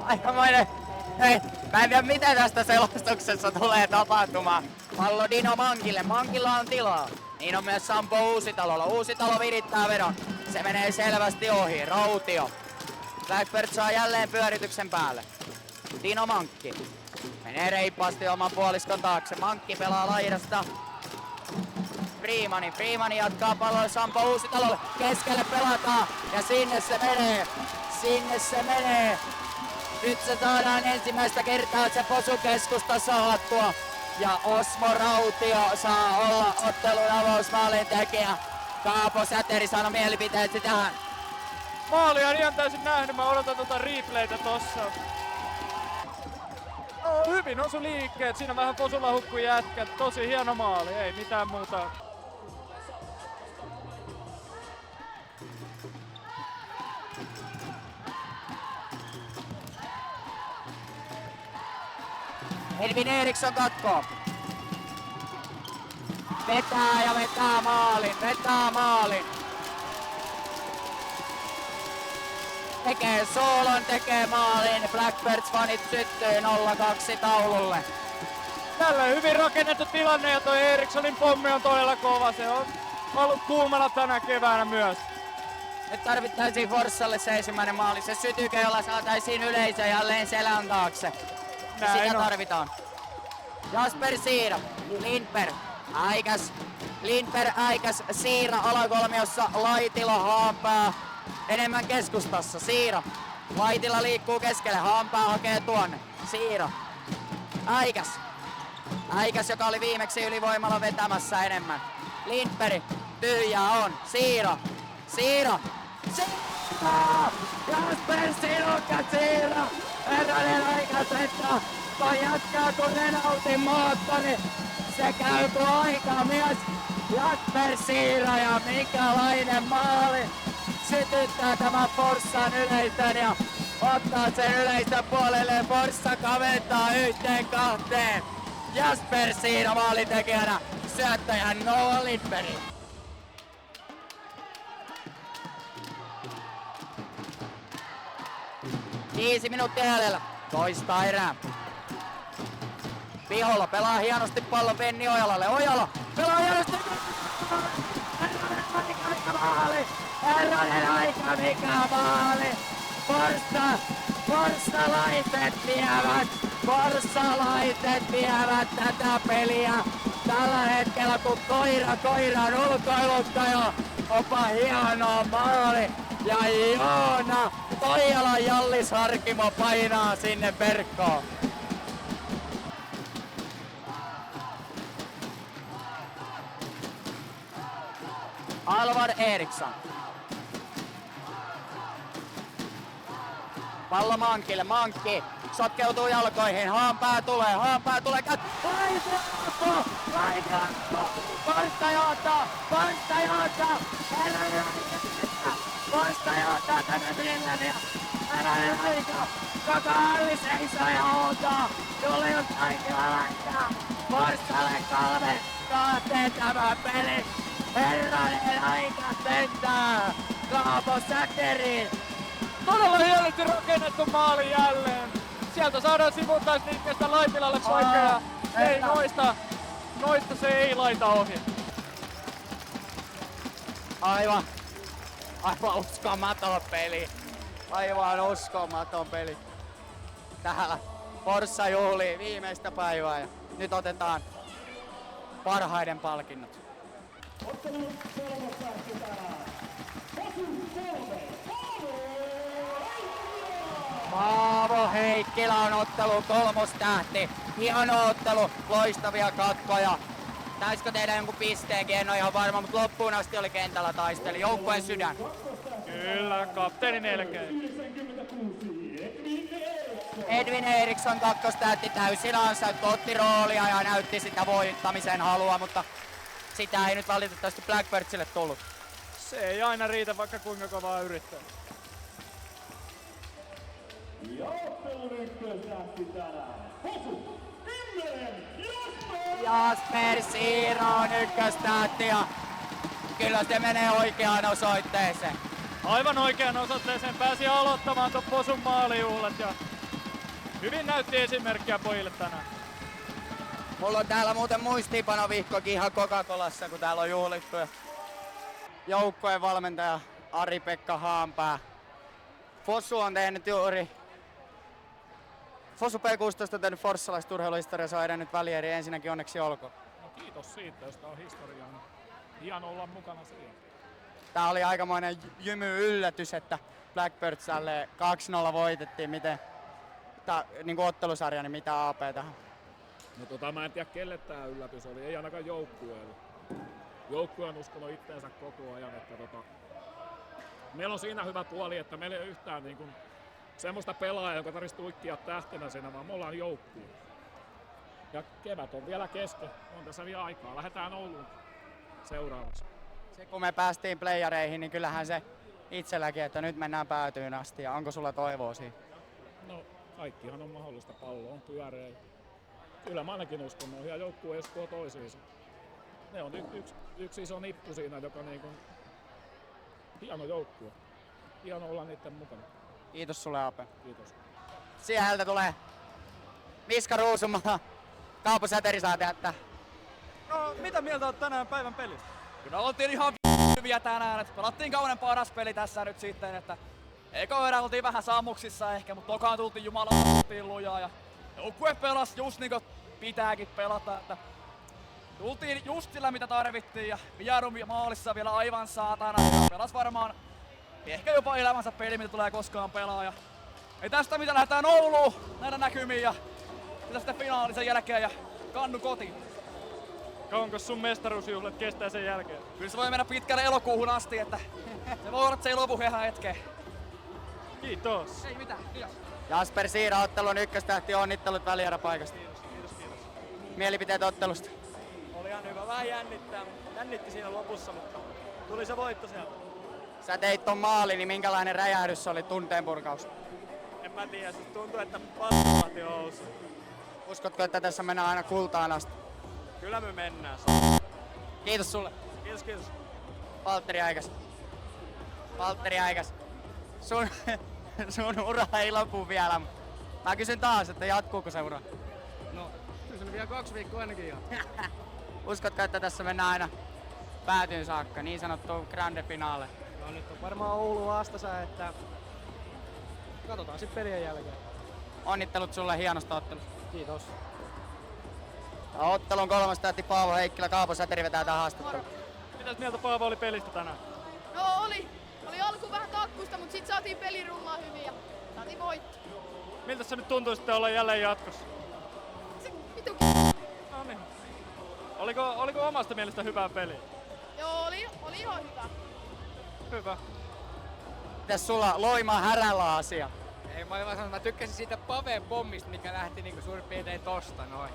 Aikamoinen. Hei, mä en tiedä mitä tästä selostuksessa tulee tapahtumaan. Pallo Dino Mankille. Mankilla on tilaa. Niin on myös Sampo Uusitalolla. Uusitalo virittää vedon. Se menee selvästi ohi. Rautio. Blackbird saa jälleen pyörityksen päälle. Dino Mankki. Menee reippaasti oman puoliskon taakse. Mankki pelaa laidasta. Freemani jatkaa pallolle Sampo Uusitalolle. Keskelle pelataan. Ja sinne se menee. Nyt se saadaan ensimmäistä kertaa se posukeskusta saattua. Ja Osmo Rautio saa olla ottelun avausmaalin tekijä. Kaapo Säteri sanoi mielipiteet tähän. Maali on ihan täysin nähnyt, mä odotan replaytä tossa. Hyvin osu liikkeet, siinä vähän posulla hukku jätkät, tosi hieno maali, ei mitään muuta. Edvin Eriksson katkoo. Vetää maalin. Tekee soolon, tekee maalin. Blackbirds fanit syttyy 0-2 taululle. Tällä hyvin rakennettu tilanne ja toi Erikssonin pommi on todella kova. Se on ollut kuumana tänä keväänä myös. Nyt tarvittaisiin Forssalle se ensimmäinen maali. Se sytyke, jolla saataisiin yleisö jälleen selän taakse. Sitä tarvitaan. Jasper Siira, Lindberg Äikäs, Siira alakolmiossa, Laitila, Haanpää. Enemmän keskustassa, Siira. Laitila liikkuu keskelle, Haanpää hakee tuonne. Siira. Äikäs, joka oli viimeksi ylivoimalla vetämässä enemmän. Lindberg, tyhjää on. Siira. Jasper Siira. Herranen Äikäs toi jatkaa kun Renautin moottori. Se käy kuin aikamies. Jasper Siira ja minkälainen maali. Sytyttää tämän Forssan yleisön ja ottaa sen yleisön puolelle. Forssa kaventaa 1-2. Jasper Siira maalitekijänä. Syöttäjä Noah Lindberg. Viisi minuuttia jäljellä. Toista erää. Pihola pelaa hienosti pallon Venni Ojalalle. Ojala pelaa hienosti. Herranen aika mikä maali. Forssalaiset vievät tätä peliä. Tällä hetkellä kun koiran ulkoiluttaja. Onpa hieno maali. Ja Joona Toijalan Jallis Harkimo painaa sinne verkkoon. Alvar Eriksson. Pallo Mankille, Mankki sotkeutuu jalkoihin, Haanpää tulee, Laitappo, Forssa johtaa, Forssa johtaa tänne Finlandia, herranen aika, koko halli seisoo ja huutaa, Julius Kaikila laittaa, Forssalle 3-2 tämä peli, herranen aika sentää, Kaapo Säteriin. Todella hienosti rakennettu maali jälleen. Sieltä saadaan sivuttaisliikkeestä Laitilalle paikkaa. Ei noista se ei laita ohi. Aivan uskomaton peli. Täällä Forssa juhlii viimeistä päivää ja nyt otetaan parhaiden palkinnot. Paavo Heikkilä on ottelun kolmostähti. Hieno ottelu, loistavia katkoja. Taisko tehdä jonkun pisteenkin, en ole ihan varma, mutta loppuun asti oli kentällä taisteli. Joukkueen sydän. Kyllä, kapteeni melkein. Edvin Eriksson kakkostähti täysin ansaittui, otti roolia ja näytti sitä voittamisen halua, mutta sitä ei nyt valitettavasti Blackbirdsille tullut. Se ei aina riitä, vaikka kuinka kovaa yrittää. Jasper Siira on ykköstähti ja kyllä se menee oikeaan osoitteeseen. Aivan oikean osoitteeseen pääsi aloittamaan tuon Fosun maalijuhlat ja hyvin näytti esimerkkiä pojille tänään. Mulla on täällä muuten muistiinpanovihkokin ihan Coca-Colassa, kun täällä on juhlittu. Joukkueen valmentaja Ari-Pekka Haanpää. Fossu on tehnyt juuri... Fossu P16 on tehnyt forssalaista urheiluhistoriaa, se on edennyt välieri. Ensinnäkin onneksi olkoon. No kiitos siitä, jos tää on historiaa. Hieno olla mukana siinä. Tää oli aikamoinen jymy-yllätys, että Blackbirdsalle 2-0 voitettiin. Miten niin ottelusarja, niin mitä AP tähän? No mä en tiedä kelle tää yllätys oli, ei ainakaan joukkueelle. Joukkue on uskonut itteensä koko ajan, että meillä on siinä hyvä puoli, että meillä ei ole yhtään niin kuin semmoista pelaajaa, joka tarvitsisi tuikkia tähtenä siinä, vaan me ollaan joukkue. Ja kevät on vielä kesken, on tässä vielä aikaa. Lähdetään Ouluun seuraavaksi. Se kun me päästiin playereihin, niin kyllähän se itselläkin, että nyt mennään päätyyn asti. Ja onko sulla toivoa siihen? No kaikkihan on mahdollista, pallo on pyöreä. Kyllä mä ainakin uskon, on joukkue uskoo toisiinsa. Ne on yksi iso nippu siinä, joka niinku hieno joukkue. Hieno olla niiden mukana. Kiitos sulle, Ape. Kiitos. Sieltä tulee Miska Ruusumaa. Kaapo Säteri saa tehdä. No, mitä mieltä oot tänään päivän pelistä? Kyllä oltiin ihan hyviä tänään, että pelattiin kaunen paras peli tässä nyt sitten, että eka erä oltiin vähän sammuksissa ehkä, mutta tokaan tultiin jumalauta lujaa ja joukkue pelasi just niin kuin pitääkin pelata, että tultiin just sillä mitä tarvittiin ja Vierum maalissa vielä aivan saatana ja pelas varmaan ehkä jopa elämänsä peli mitä tulee koskaan pelaa ja ei tästä mitä lähdetään Ouluun näitä näkymiin ja sitten finaali sen jälkeen ja kannu kotiin. Kauanko sun mestaruusjuhlat kestää sen jälkeen? Kyllä se voi mennä pitkälle elokuuhun asti, että se voi olla, että se ei lopu ihan hetkeen. Kiitos. Ei mitään, kiitos. Jasper Siira, ottelun ykköstähti, onnittelut välieräpaikasta. Kiitos. Mielipiteet ottelusta. Oli ihan hyvä. Vähän jännitti siinä lopussa, mutta tuli se voitto sieltä. Sä teit ton maali, niin minkälainen räjähdys oli tunteenpurkaus? En mä tiedä, se tuntuu, että paskuvat jo Oulussa. Uskotko, että tässä mennään aina kultaan asti? Kyllä me mennään. Kiitos sulle. Kiitos. Valtteri Aikas. Sun ura ei lopu vielä. Mä kysyn taas, että jatkuuko se ura? No, kyllä se vielä 2 viikkoa ainakin ihan. Uskotko, että tässä mennään aina päätyyn saakka, niin sanottu grande finale? No nyt on varmaan Oulu vastassa, että katsotaan sitten pelien jälkeen. Onnittelut sulle hienosta ottelusta. Kiitos. Ottelun kolmas tähti Paavo Heikkilä, Kaapo Säteri vetää tähän haastatteluun. Mitäs mieltä Paavo oli pelistä tänään? No oli alkuun vähän takkusta, mutta sitten saatiin peli rullaa hyvin ja saatiin voitto. Miltä se nyt tuntuu sitten olla jälleen jatkossa? Se vitu No niin. Oliko omasta mielestä hyvää peliä? Joo, oli ihan hyvä. Hyvä. Mitäs sulla Loimaa Härälä asia? Ei, mä vaan sanon, mä tykkäsin siitä Paveen pommista, mikä lähti niinku suurin piirtein tosta noin.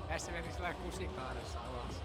Esimerkiksi siellä kusikaaressa alas.